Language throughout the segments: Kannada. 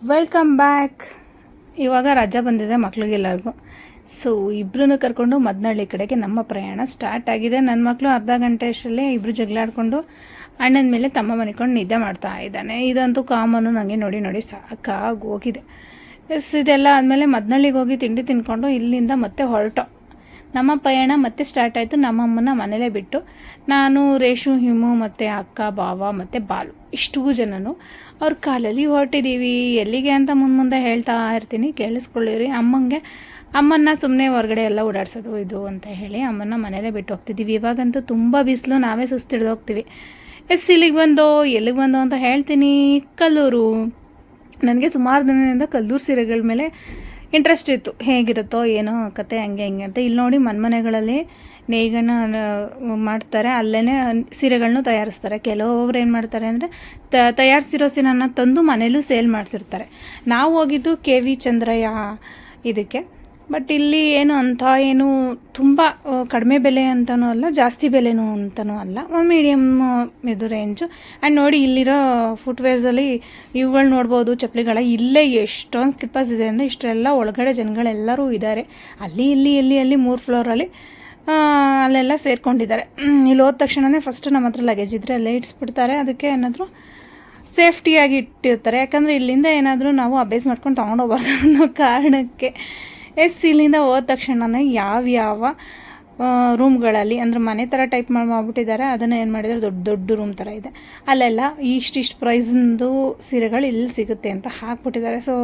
Welcome back. ಇವಾಗ ರಜಾ ಬಂದಿದೆ ಮಕ್ಳಿಗೆಲ್ಲರಿಗೂ. ಸೊ ಇಬ್ಬರೂ ಕರ್ಕೊಂಡು ಮದನಹಳ್ಳಿ ಕಡೆಗೆ ನಮ್ಮ ಪ್ರಯಾಣ ಸ್ಟಾರ್ಟ್ ಆಗಿದೆ. ನನ್ನ ಮಕ್ಕಳು ಅರ್ಧ ಗಂಟೆ ಅಷ್ಟರಲ್ಲಿ ಇಬ್ಬರು ಜಗಳಾಡಿಕೊಂಡು ಅಣ್ಣನ ಮೇಲೆ ತಮ್ಮ ಮನಿಕೊಂಡು ನಿದ್ದೆ ಮಾಡ್ತಾ ಇದ್ದಾನೆ. ಇದಂತೂ ಕಾಮನ್ನು ನನಗೆ ನೋಡಿ ನೋಡಿ ಸಾಕಾಗಿ ಹೋಗಿದೆ. ಇದೆಲ್ಲ ಆದಮೇಲೆ ಮದನಹಳ್ಳಿಗೆ ಹೋಗಿ ತಿಂಡಿ ತಿನ್ಕೊಂಡು ಇಲ್ಲಿಂದ ಮತ್ತೆ ಹೊರಟು ನಮ್ಮ ಪಯಣ ಮತ್ತೆ ಸ್ಟಾರ್ಟ್ ಆಯಿತು. ನಮ್ಮಮ್ಮನ ಮನೇಲೇ ಬಿಟ್ಟು ನಾನು, ರೇಷು, ಹಿಮು ಮತ್ತು ಅಕ್ಕ, ಬಾವ ಮತ್ತು ಬಾಲು ಇಷ್ಟೂ ಜನನು ಅವ್ರ ಕಾಲಲ್ಲಿ ಹೊರಟಿದ್ದೀವಿ. ಎಲ್ಲಿಗೆ ಅಂತ ಮುಂದೆ ಹೇಳ್ತಾ ಇರ್ತೀನಿ, ಕೇಳಿಸ್ಕೊಳ್ಳಿರಿ. ಅಮ್ಮನ್ನ ಸುಮ್ಮನೆ ಹೊರಗಡೆ ಎಲ್ಲ ಓಡಾಡ್ಸೋದು ಇದು ಅಂತ ಹೇಳಿ ಅಮ್ಮನ ಮನೇಲೇ ಬಿಟ್ಟು ಹೋಗ್ತಿದ್ದೀವಿ. ಇವಾಗಂತೂ ತುಂಬ ಬಿಸಿಲು, ನಾವೇ ಸುಸ್ತಿಡ್ದು ಹೋಗ್ತೀವಿ. ಇಲ್ಲಿಗೆ ಎಲ್ಲಿಗೆ ಬಂದೋ ಅಂತ ಹೇಳ್ತೀನಿ. ಕಲ್ಲೂರು. ನನಗೆ ಸುಮಾರು ದಿನದಿಂದ ಕಲ್ಲೂರು ಸೀರೆಗಳ ಮೇಲೆ ಇಂಟ್ರೆಸ್ಟ್ ಇತ್ತು, ಹೇಗಿರುತ್ತೋ ಏನೋ ಕತೆ ಹಂಗೆ ಅಂತ. ಇಲ್ಲಿ ನೋಡಿ ಮನೆಗಳಲ್ಲಿ ನೇಯ್ಗಣ್ಣ ಮಾಡ್ತಾರೆ, ಅಲ್ಲೇ ಸೀರೆಗಳನ್ನೂ ತಯಾರಿಸ್ತಾರೆ. ಕೆಲವೊಬ್ರು ಏನು ಮಾಡ್ತಾರೆ ಅಂದರೆ ತಯಾರಿಸಿರೋ ಸೀರೆನ ತಂದು ಮನೇಲೂ ಸೇಲ್ ಮಾಡ್ತಿರ್ತಾರೆ. ನಾವು ಹೋಗಿದ್ದು KV ಚಂದ್ರಯ್ಯ ಇದಕ್ಕೆ. ಬಟ್ ಇಲ್ಲಿ ಏನು ತುಂಬ ಕಡಿಮೆ ಬೆಲೆ ಅಂತನೂ ಅಲ್ಲ, ಜಾಸ್ತಿ ಬೆಲೆನೂ ಅಂತನೂ ಅಲ್ಲ, ಒಂದು ಮೀಡಿಯಮ್ ಇದು ರೇಂಜು. ಆ್ಯಂಡ್ ನೋಡಿ ಇಲ್ಲಿರೋ ಫುಟ್ವೇರ್ಸಲ್ಲಿ ಇವುಗಳು ನೋಡ್ಬೋದು, ಚಪ್ಪಲಿಗಳ. ಇಲ್ಲೇ ಎಷ್ಟೊಂದು ಸ್ಲಿಪ್ಪರ್ಸ್ ಇದೆ ಅಂದರೆ ಇಷ್ಟೆಲ್ಲ ಒಳಗಡೆ ಜನಗಳೆಲ್ಲರೂ ಇದ್ದಾರೆ. ಅಲ್ಲಿ 3 ಫ್ಲೋರಲ್ಲಿ ಅಲ್ಲೆಲ್ಲ ಸೇರ್ಕೊಂಡಿದ್ದಾರೆ. ಇಲ್ಲಿ ಹೋದ ತಕ್ಷಣವೇ ಫಸ್ಟ್ ನಮ್ಮ ಹತ್ರ ಲಗೇಜ್ ಇದ್ದರೆ ಅಲ್ಲೇ ಇಡಿಸ್ಬಿಡ್ತಾರೆ. ಅದಕ್ಕೆ ಏನಾದರೂ ಸೇಫ್ಟಿಯಾಗಿ ಇಟ್ಟಿರ್ತಾರೆ, ಯಾಕಂದರೆ ಇಲ್ಲಿಂದ ಏನಾದರೂ ನಾವು ಅಬೇಸ್ ಮಾಡ್ಕೊಂಡು ತೊಗೊಂಡೋಗ್ಬಾರ್ದು ಅನ್ನೋ ಕಾರಣಕ್ಕೆ. ಇಲ್ಲಿಂದ ಹೋದ ತಕ್ಷಣವೇ ಯಾವ ರೂಮ್ಗಳಲ್ಲಿ ಅಂದರೆ ಮನೆ ಥರ ಟೈಪ್ ಮಾಡಿಬಿಟ್ಟಿದ್ದಾರೆ. ಅದನ್ನು ಏನು ಮಾಡಿದ್ದಾರೆ, ದೊಡ್ಡ ರೂಮ್ ಥರ ಇದೆ, ಅಲ್ಲೆಲ್ಲ ಇಷ್ಟು ಪ್ರೈಸಿಂದು ಸೀರೆಗಳು ಇಲ್ಲಿ ಸಿಗುತ್ತೆ ಅಂತ ಹಾಕ್ಬಿಟ್ಟಿದ್ದಾರೆ. ಸೊ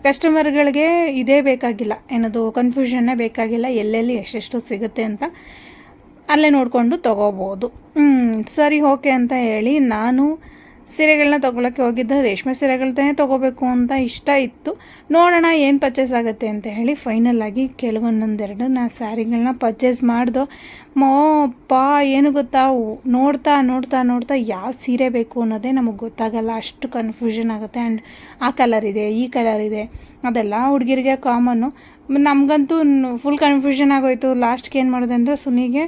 ಕಸ್ಟಮರ್ಗಳಿಗೆ ಇದೇ ಬೇಕಾಗಿಲ್ಲ, ಏನದು ಕನ್ಫ್ಯೂಷನ್ನೇ ಬೇಕಾಗಿಲ್ಲ, ಎಲ್ಲೆಲ್ಲಿ ಎಷ್ಟೆಷ್ಟು ಸಿಗುತ್ತೆ ಅಂತ ಅಲ್ಲೇ ನೋಡಿಕೊಂಡು ತೊಗೋಬೋದು. ಸರಿ ಓಕೆ ಅಂತ ಹೇಳಿ ನಾನು ಸೀರೆಗಳನ್ನ ತೊಗೊಳಕ್ಕೆ ಹೋಗಿದ್ದ. ರೇಷ್ಮೆ ಸೀರೆಗಳನ್ನೇ ತೊಗೋಬೇಕು ಅಂತ ಇಷ್ಟ ಇತ್ತು. ನೋಡೋಣ ಏನು ಪರ್ಚೇಸ್ ಆಗುತ್ತೆ ಅಂತ ಹೇಳಿ ಫೈನಲ್ಲಾಗಿ ಕೆಲವೊಂದೆರಡು ಸ್ಯಾರಿಗಳನ್ನ ಪರ್ಚೇಸ್ ಮಾಡ್ದೋ. ಏನು ಗೊತ್ತಾ, ನೋಡ್ತಾ ಯಾವ ಸೀರೆ ಬೇಕು ಅನ್ನೋದೇ ನಮಗೆ ಗೊತ್ತಾಗಲ್ಲ, ಅಷ್ಟು ಕನ್ಫ್ಯೂಷನ್ ಆಗುತ್ತೆ. ಆ್ಯಂಡ್ ಆ ಕಲರ್ ಇದೆ, ಈ ಕಲರ್ ಇದೆ, ಅದೆಲ್ಲ ಹುಡುಗಿರಿಗೆ ಕಾಮನ್ನು. ನಮಗಂತೂ ಫುಲ್ ಕನ್ಫ್ಯೂಷನ್ ಆಗೋಯ್ತು. ಲಾಸ್ಟ್ಗೆ ಏನು ಮಾಡಿದೆ ಅಂದರೆ ಸುನಿಗೆ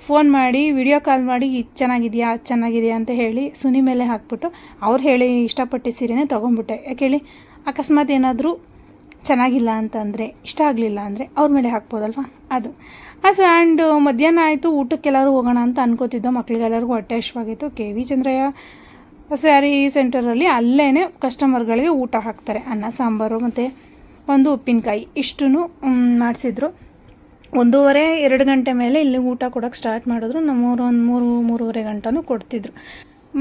ಫೋನ್ ಮಾಡಿ ವಿಡಿಯೋ ಕಾಲ್ ಮಾಡಿ ಇದು ಚೆನ್ನಾಗಿದೆಯಾ ಅದು ಚೆನ್ನಾಗಿದೆಯಾ ಅಂತ ಹೇಳಿ ಸುನಿ ಮೇಲೆ ಹಾಕ್ಬಿಟ್ಟು ಅವ್ರು ಹೇಳಿ ಇಷ್ಟಪಟ್ಟು ಸೀರೆನೇ ತೊಗೊಂಡ್ಬಿಟ್ಟೆ. ಯಾಕೆ ಹೇಳಿ, ಅಕಸ್ಮಾತ್ ಏನಾದರೂ ಚೆನ್ನಾಗಿಲ್ಲ ಅಂತಂದರೆ, ಇಷ್ಟ ಆಗಲಿಲ್ಲ ಅಂದರೆ ಅವ್ರ ಮೇಲೆ ಹಾಕ್ಬೋದಲ್ವ, ಅದು. ಆ್ಯಂಡ್ ಮಧ್ಯಾಹ್ನ ಆಯಿತು, ಊಟಕ್ಕೆಲ್ಲರೂ ಹೋಗೋಣ ಅಂತ ಅನ್ಕೋತಿದ್ದೋ. ಮಕ್ಳಿಗೆಲ್ಲರಿಗೂ ಹೊಟ್ಟೆ ಹಶ್ವಾಗಿತ್ತು. KV ಚಂದ್ರಯ್ಯ ಸ್ಯಾರಿ ಸೆಂಟರಲ್ಲಿ ಅಲ್ಲೇ ಕಸ್ಟಮರ್ಗಳಿಗೆ ಊಟ ಹಾಕ್ತಾರೆ. ಅನ್ನ ಸಾಂಬಾರು ಮತ್ತು ಒಂದು ಉಪ್ಪಿನಕಾಯಿ ಇಷ್ಟೂ ಮಾಡಿಸಿದ್ರು. 1:30-2 ಗಂಟೆ ಮೇಲೆ ಇಲ್ಲಿ ಊಟ ಕೊಡೋಕ್ಕೆ ಸ್ಟಾರ್ಟ್ ಮಾಡಿದ್ರು. ನಮ್ಮೂರು ಒಂದು 3-3:30 ಗಂಟೆನೂ ಕೊಡ್ತಿದ್ರು.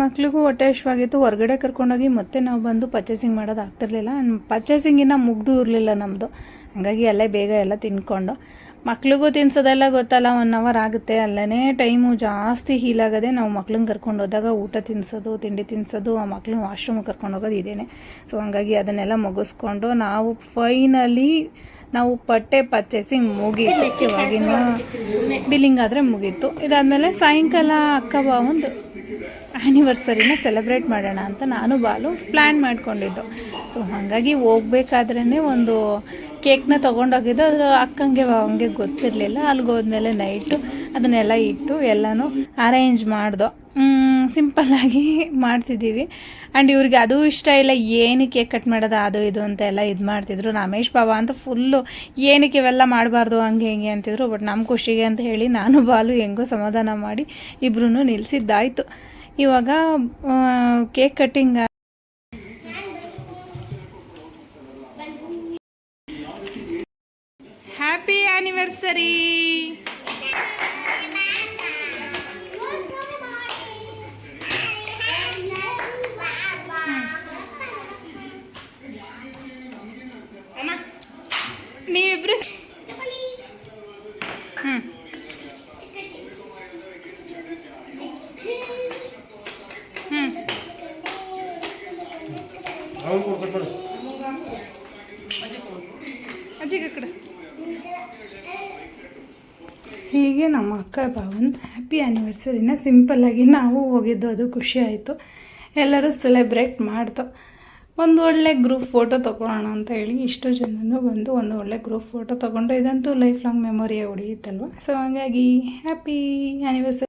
ಮಕ್ಳಿಗೂ ಹೊಟ್ಟೆ ಹಶ್ವಾಗಿತ್ತು. ಹೊರಗಡೆ ಕರ್ಕೊಂಡೋಗಿ ಮತ್ತೆ ನಾವು ಬಂದು ಪರ್ಚೇಸಿಂಗ್ ಮಾಡೋದು ಆಗ್ತಿರ್ಲಿಲ್ಲ. ಪರ್ಚೇಸಿಂಗಿನ್ನ ಮುಗ್ದು ಇರಲಿಲ್ಲ ನಮ್ಮದು. ಹಾಗಾಗಿ ಅಲ್ಲೇ ಬೇಗ ಎಲ್ಲ ತಿನ್ಕೊಂಡು, ಮಕ್ಳಿಗೂ ತಿನ್ಸೋದೆಲ್ಲ ಗೊತ್ತಲ್ಲ, 1 ಅವರ್ ಆಗುತ್ತೆ. ಅಲ್ಲೇ ಟೈಮು ಜಾಸ್ತಿ ಹೀಲಾಗದೆ. ನಾವು ಮಕ್ಳನ್ನ ಕರ್ಕೊಂಡು ಹೋದಾಗ ಊಟ ತಿನ್ನಿಸೋದು, ತಿಂಡಿ ತಿನ್ನಿಸೋದು, ಆ ಮಕ್ಳನ್ನ ವಾಶ್ರೂಮಿಗೆ ಕರ್ಕೊಂಡು ಹೋಗೋದು ಇದೇನೆ. ಸೊ ಹಾಗಾಗಿ ಅದನ್ನೆಲ್ಲ ಮುಗಿಸ್ಕೊಂಡು ನಾವು ಪಟ್ಟೆ ಪರ್ಚೇಸಿಂಗ್ ಮುಗೀತು. ಇವಾಗಿನ ಬಿಲ್ಲಿಂಗ್ ಆದರೆ ಮುಗೀತು. ಇದಾದಮೇಲೆ ಸಾಯಂಕಾಲ ಅಕ್ಕ ಒಂದು ಆ್ಯನಿವರ್ಸರಿನ ಸೆಲೆಬ್ರೇಟ್ ಮಾಡೋಣ ಅಂತ ನಾನು ಬಾಲು ಪ್ಲ್ಯಾನ್ ಮಾಡ್ಕೊಂಡಿದ್ದು. ಸೊ ಹಾಗಾಗಿ ಹೋಗ್ಬೇಕಾದ್ರೇ ಒಂದು ಕೇಕ್ನ ತೊಗೊಂಡೋಗಿದ್ದು. ಅದು ಅಕ್ಕಂಗೆ ಬಾವಂಗೆ ಗೊತ್ತಿರಲಿಲ್ಲ. ಅಲ್ಲಿಗೆ ಹೋದ್ಮೇಲೆ ನೈಟು ಅದನ್ನೆಲ್ಲ ಇಟ್ಟು ಎಲ್ಲನೂ ಅರೇಂಜ್ ಮಾಡ್ದೋ. ಸಿಂಪಲ್ಲಾಗಿ ಮಾಡ್ತಿದ್ದೀವಿ. ಆ್ಯಂಡ್ ಇವ್ರಿಗೆ ಅದು ಇಷ್ಟ ಇಲ್ಲ, ಏನಕ್ಕೆ ಕೇಕ್ ಕಟ್ ಮಾಡೋದು ಅದು ಇದು ಅಂತ ಎಲ್ಲ ಇದು ಮಾಡ್ತಿದ್ರು. ರಮೇಶ್ ಬಾಬಾ ಅಂತ ಫುಲ್ಲು ಏನಕ್ಕೆ ಇವೆಲ್ಲ ಮಾಡಬಾರ್ದು ಹಂಗೆ ಹಿಂಗೆ ಅಂತಿದ್ರು. ಬಟ್ ನಮ್ಮ ಖುಷಿಗೆ ಅಂತ ಹೇಳಿ ನಾನು ಬಾಲು ಹೆಂಗೋ ಸಮಾಧಾನ ಮಾಡಿ ಇಬ್ಬರೂ ನಿಲ್ಲಿಸಿದ್ದಾಯಿತು. ಇವಾಗ ಕೇಕ್ ಕಟ್ಟಿಂಗ್. Happy anniversary. ನೀವಿಬ್ರು ಅಜ್ಜಿಗೆ ಕಡೆ. ಹೀಗೆ ನಮ್ಮ ಅಕ್ಕ ಭಾವನ್ ಹ್ಯಾಪಿ ಆ್ಯನಿವರ್ಸರಿನ ಸಿಂಪಲ್ಲಾಗಿ ನಾವು ಹೋಗಿದ್ದು. ಅದು ಖುಷಿ ಆಯಿತು. ಎಲ್ಲರೂ ಸೆಲೆಬ್ರೇಟ್ ಮಾಡ್ತು. ಒಂದು ಒಳ್ಳೆ ಗ್ರೂಪ್ ಫೋಟೋ ತೊಗೊಳ್ಳೋಣ ಅಂತ ಹೇಳಿ ಇಷ್ಟು ಜನನೂ ಬಂದು ಒಂದು ಒಳ್ಳೆ ಗ್ರೂಪ್ ಫೋಟೋ ತೊಗೊಂಡು ಇದಂತೂ ಲೈಫ್ ಲಾಂಗ್ ಮೆಮೊರಿಯಾಗಿ ಉಳಿಯುತ್ತಲ್ವ. ಸೊ ಹಾಗಾಗಿ ಹ್ಯಾಪಿ ಆ್ಯನಿವರ್ಸರಿ.